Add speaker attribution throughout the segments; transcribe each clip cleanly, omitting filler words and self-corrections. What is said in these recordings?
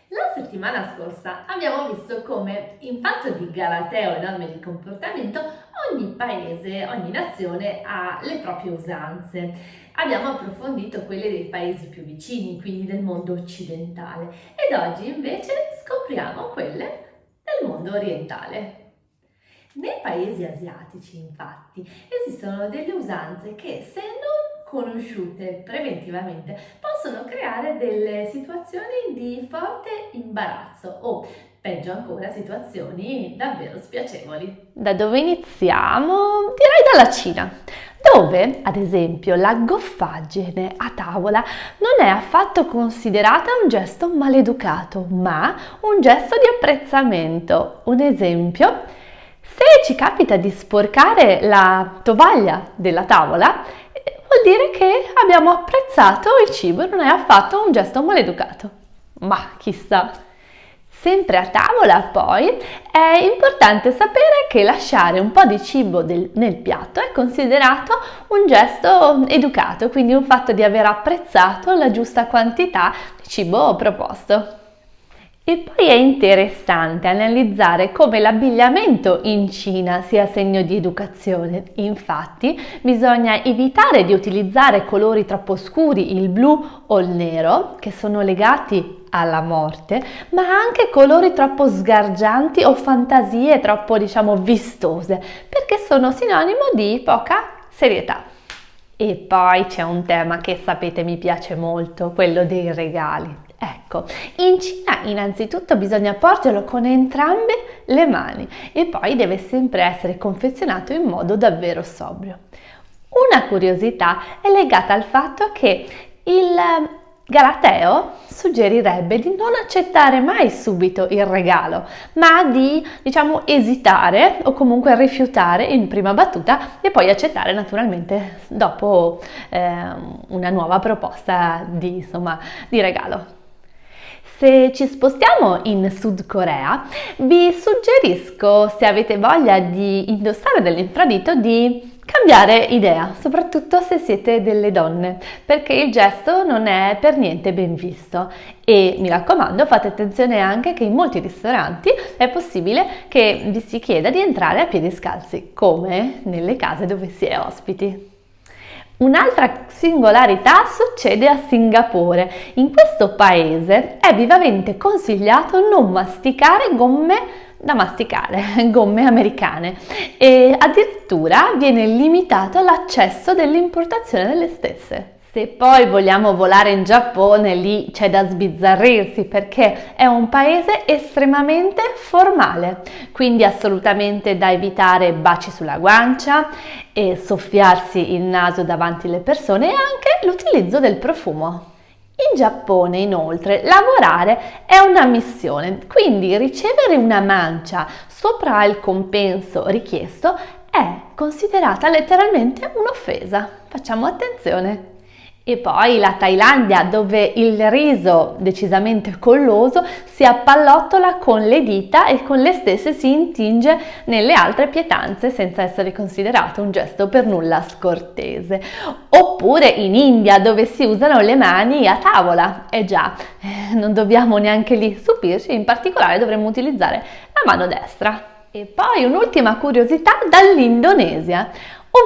Speaker 1: La settimana scorsa abbiamo visto come in fatto di galateo e norme di comportamento ogni paese, ogni nazione ha le proprie usanze. Abbiamo approfondito quelle dei paesi più vicini, quindi del mondo occidentale, ed oggi invece scopriamo quelle del mondo orientale. Nei paesi asiatici, infatti, esistono delle usanze che, se non conosciute preventivamente, possono creare delle situazioni di forte imbarazzo o, peggio ancora, situazioni davvero spiacevoli.
Speaker 2: Da dove iniziamo? Direi dalla Cina, dove, ad esempio, la goffaggine a tavola non è affatto considerata un gesto maleducato, ma un gesto di apprezzamento. Un esempio: se ci capita di sporcare la tovaglia della tavola, vuol dire che abbiamo apprezzato il cibo e non è affatto un gesto maleducato. Ma chissà. Sempre a tavola, poi, è importante sapere che lasciare un po' di cibo nel piatto è considerato un gesto educato, quindi un fatto di aver apprezzato la giusta quantità di cibo proposto. E poi è interessante analizzare come l'abbigliamento in Cina sia segno di educazione. Infatti, bisogna evitare di utilizzare colori troppo scuri, il blu o il nero, che sono legati alla morte, ma anche colori troppo sgargianti o fantasie troppo, vistose, perché sono sinonimo di poca serietà. E poi c'è un tema che sapete mi piace molto, quello dei regali. Ecco, in Cina innanzitutto bisogna porgerlo con entrambe le mani e poi deve sempre essere confezionato in modo davvero sobrio. Una curiosità è legata al fatto che il galateo suggerirebbe di non accettare mai subito il regalo, ma di, esitare o comunque rifiutare in prima battuta e poi accettare naturalmente dopo una nuova proposta di regalo. Se ci spostiamo in Sud Corea, vi suggerisco, se avete voglia di indossare dell'infradito, di cambiare idea, soprattutto se siete delle donne, perché il gesto non è per niente ben visto. E mi raccomando, fate attenzione anche che in molti ristoranti è possibile che vi si chieda di entrare a piedi scalzi, come nelle case dove si è ospiti. Un'altra singolarità succede a Singapore. In questo paese è vivamente consigliato non masticare gomme da masticare, gomme americane, e addirittura viene limitato l'accesso dell'importazione delle stesse. Se poi vogliamo volare in Giappone, lì c'è da sbizzarrirsi perché è un paese estremamente formale, quindi assolutamente da evitare baci sulla guancia e soffiarsi il naso davanti alle persone e anche l'utilizzo del profumo. In Giappone, inoltre, lavorare è una missione, quindi ricevere una mancia sopra il compenso richiesto è considerata letteralmente un'offesa. Facciamo attenzione. E poi la Thailandia, dove il riso decisamente colloso si appallottola con le dita e con le stesse si intinge nelle altre pietanze senza essere considerato un gesto per nulla scortese. Oppure in India, dove si usano le mani a tavola. Non dobbiamo neanche lì stupirci, in particolare dovremmo utilizzare la mano destra. E poi un'ultima curiosità dall'Indonesia,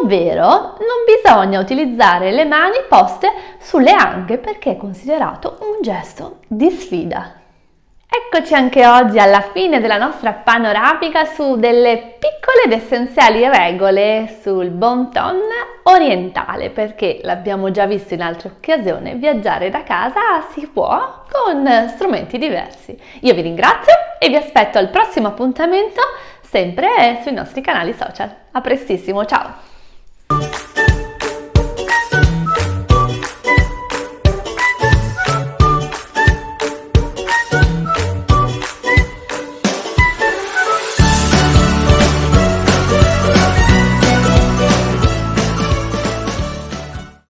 Speaker 2: ovvero non bisogna utilizzare le mani poste sulle anche perché è considerato un gesto di sfida. Eccoci anche oggi alla fine della nostra panoramica su delle piccole ed essenziali regole sul bon ton orientale, perché l'abbiamo già visto in altre occasioni, viaggiare da casa si può con strumenti diversi. Io vi ringrazio e vi aspetto al prossimo appuntamento sempre sui nostri canali social. A prestissimo, ciao!